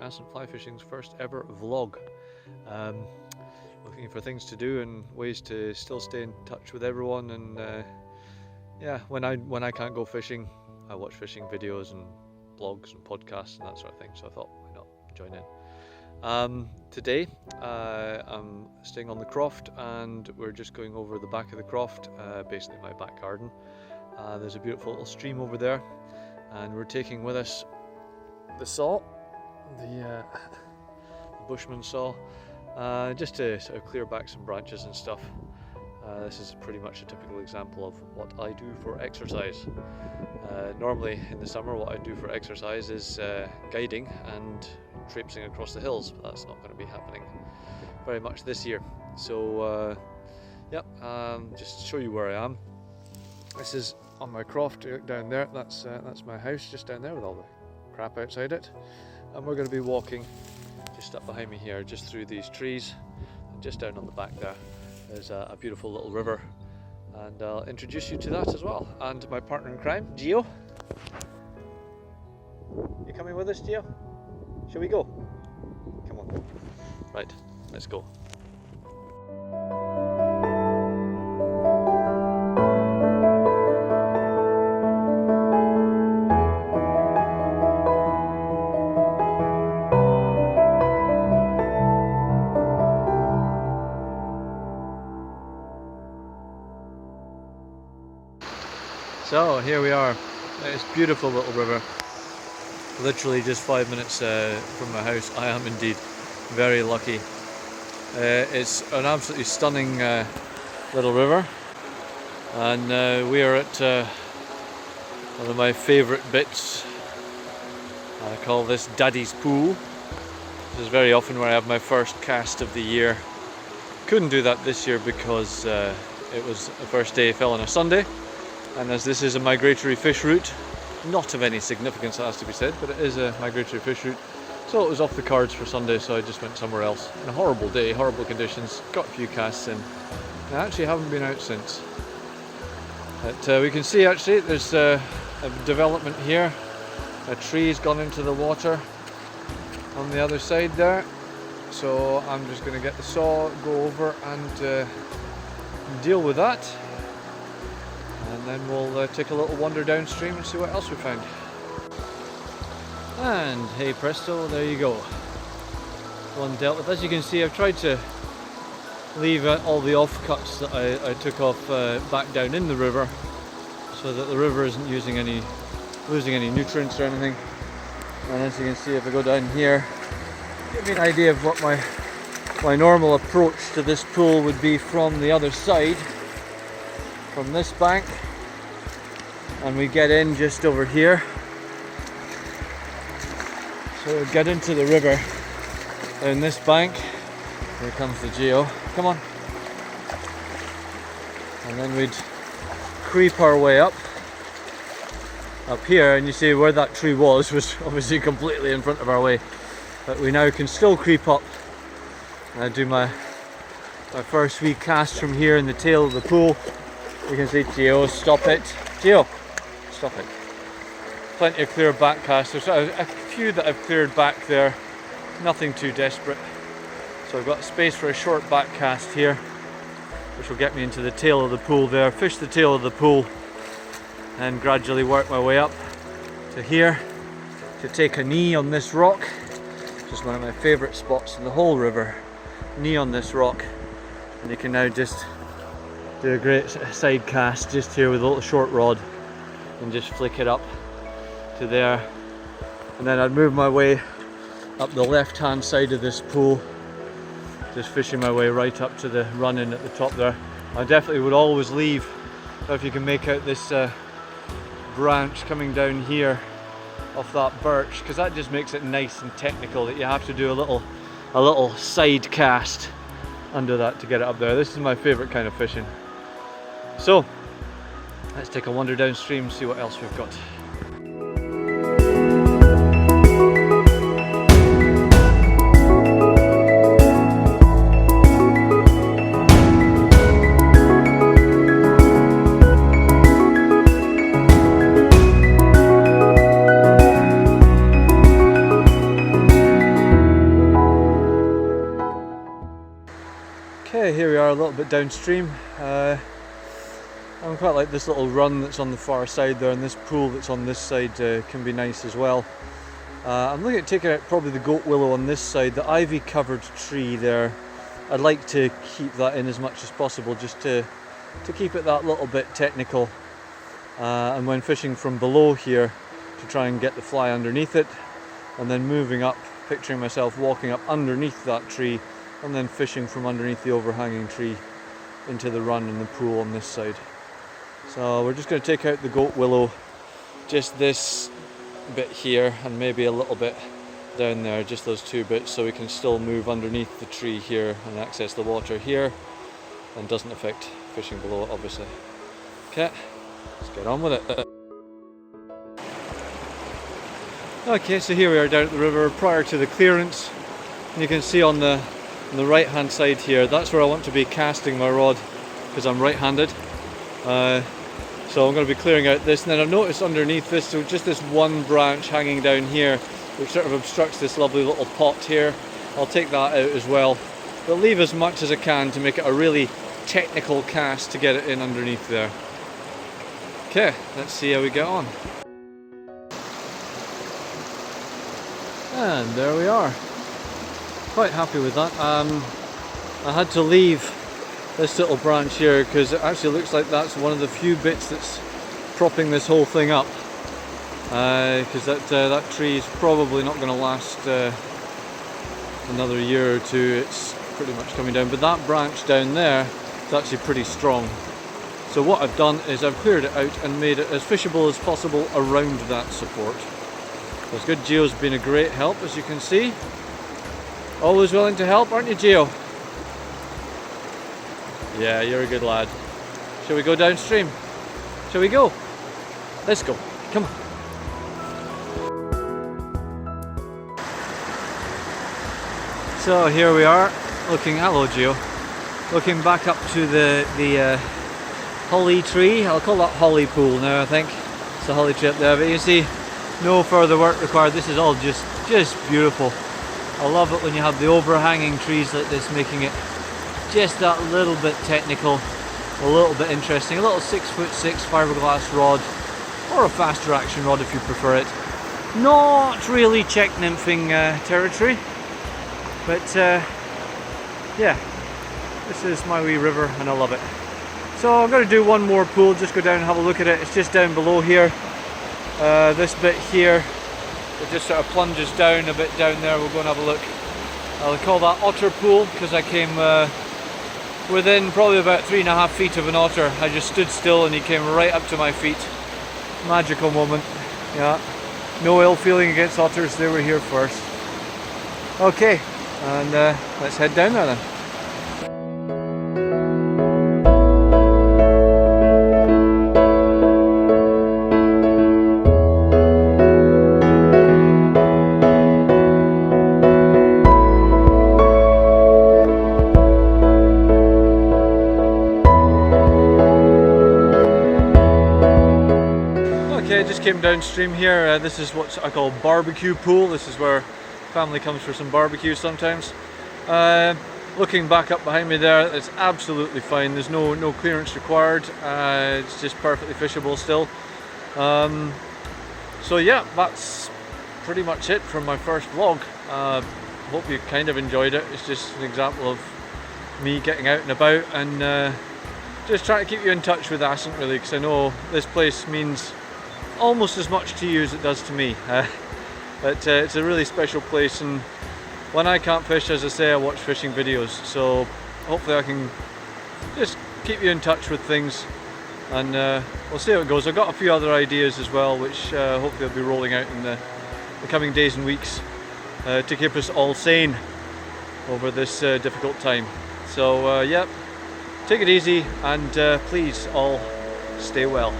Assynt Fly Fishing's first ever vlog. Looking for things to do and ways to still stay in touch with everyone, and yeah, when I can't go fishing, I watch fishing videos and blogs and podcasts and that sort of thing, so I thought, why not join in. Today I'm staying on the croft, and we're just going over the back of the croft, basically my back garden. There's a beautiful little stream over there, and we're taking with us the saw, the bushman saw, just to sort of clear back some branches and stuff. This is pretty much a typical example of what I do for exercise. Normally in the summer what I do for exercise is guiding and traipsing across the hills, but that's not going to be happening very much this year. So just to show you where I am. This is on my croft down there. That's my house just down there with all the crap outside it, and we're going to be walking just up behind me here, just through these trees, and just down on the back there's a beautiful little river, and I'll introduce you to that as well, and my partner in crime, Gio. You coming with us, Gio? Shall we go? Come on. Right, let's go. So here we are, this beautiful little river, literally just 5 minutes from my house. I am indeed very lucky. It's an absolutely stunning little river, and we are at one of my favourite bits. I call this Daddy's Pool. This is very often where I have my first cast of the year. Couldn't do that this year because it was the first day fell on a Sunday. And as this is a migratory fish route, not of any significance, it has to be said, but it is a migratory fish route, so it was off the cards for Sunday, so I just went somewhere else. And a horrible day, horrible conditions, got a few casts in. I actually haven't been out since. But we can see actually there's a development here. A tree's gone into the water on the other side there. So I'm just going to get the saw, go over and deal with that. And then we'll take a little wander downstream and see what else we find. And hey presto, there you go. One dealt with. As you can see, I've tried to leave all the offcuts that I took off back down in the river, so that the river isn't losing any nutrients or anything. And as you can see, if I go down here, give me an idea of what my normal approach to this pool would be from the other side. From this bank, and we get in just over here. So we'll get into the river down this bank. Here comes the Geo. Come on. And then we'd creep our way up here, and you see where that tree was obviously completely in front of our way. But we now can still creep up. And I do my first wee cast from here in the tail of the pool. You can see Geo, stop it. Geo, stop it. Plenty of clear back casts. There's a few that I've cleared back there. Nothing too desperate. So I've got space for a short back cast here, which will get me into the tail of the pool there. Fish the tail of the pool and gradually work my way up to here to take a knee on this rock, which is one of my favourite spots in the whole river. Knee on this rock, and you can now just do a great side cast just here with a little short rod and just flick it up to there, and then I'd move my way up the left hand side of this pool, just fishing my way right up to the run-in at the top there. I definitely would always leave, if you can make out this branch coming down here off that birch, because that just makes it nice and technical that you have to do a little side cast under that to get it up there. This is my favourite kind of fishing. So let's take a wander downstream and see what else we've got. Okay, here we are a little bit downstream. I quite like this little run that's on the far side there, and this pool that's on this side can be nice as well. I'm looking at taking out probably the goat willow on this side, the ivy covered tree there. I'd like to keep that in as much as possible, just to keep it that little bit technical. And when fishing from below here, to try and get the fly underneath it, and then moving up, picturing myself walking up underneath that tree and then fishing from underneath the overhanging tree into the run and the pool on this side. So we're just going to take out the goat willow, just this bit here and maybe a little bit down there, just those two bits, so we can still move underneath the tree here and access the water here, and doesn't affect fishing below it obviously. Okay, let's get on with it. Okay, so here we are down at the river prior to the clearance, and you can see on the right hand side here, that's where I want to be casting my rod because I'm right handed. So I'm going to be clearing out this, and then I've noticed underneath this, so just this one branch hanging down here which sort of obstructs this lovely little pot here. I'll take that out as well, but leave as much as I can to make it a really technical cast to get it in underneath there. Okay, let's see how we get on. And there we are. Quite happy with that. I had to leave this little branch here because it actually looks like that's one of the few bits that's propping this whole thing up, because that tree is probably not going to last another year or two. It's pretty much coming down, but that branch down there is actually pretty strong. So what I've done is I've cleared it out and made it as fishable as possible around that support. That's good. Gio's been a great help, as you can see. Always willing to help, aren't you, Gio? Yeah, you're a good lad. Shall we go downstream? Shall we go? Let's go. Come on. So here we are, looking, hello Gio, looking back up to the holly tree. I'll call that holly pool now, I think. It's a holly tree up there, but you see, no further work required. This is all just beautiful. I love it when you have the overhanging trees like this, making it just that little bit technical, a little bit interesting. A little 6'6" fiberglass rod, or a faster action rod if you prefer it. Not really check nymphing territory, but yeah, this is my wee river and I love it. So I'm going to do one more pool, just go down and have a look at it. It's just down below here. This bit here, it just sort of plunges down a bit down there. We'll go and have a look. I'll call that otter pool because I came within probably about 3.5 feet of an otter. I just stood still and he came right up to my feet. Magical moment. Yeah, no ill feeling against otters, they were here first. Okay, and let's head down there then. Just came downstream here. This is what I call barbecue pool. This is where family comes for some barbecue sometimes. Looking back up behind me there, it's absolutely fine. There's no clearance required. It's just perfectly fishable still. So yeah, that's pretty much it from my first vlog. Hope you kind of enjoyed it. It's just an example of me getting out and about and just trying to keep you in touch with Assynt really, because I know this place means almost as much to you as it does to me. But it's a really special place, and when I can't fish, as I say, I watch fishing videos, so hopefully I can just keep you in touch with things, and we'll see how it goes. I've got a few other ideas as well, which hopefully I'll be rolling out in the coming days and weeks to keep us all sane over this difficult time. So yeah, take it easy, and please all stay well.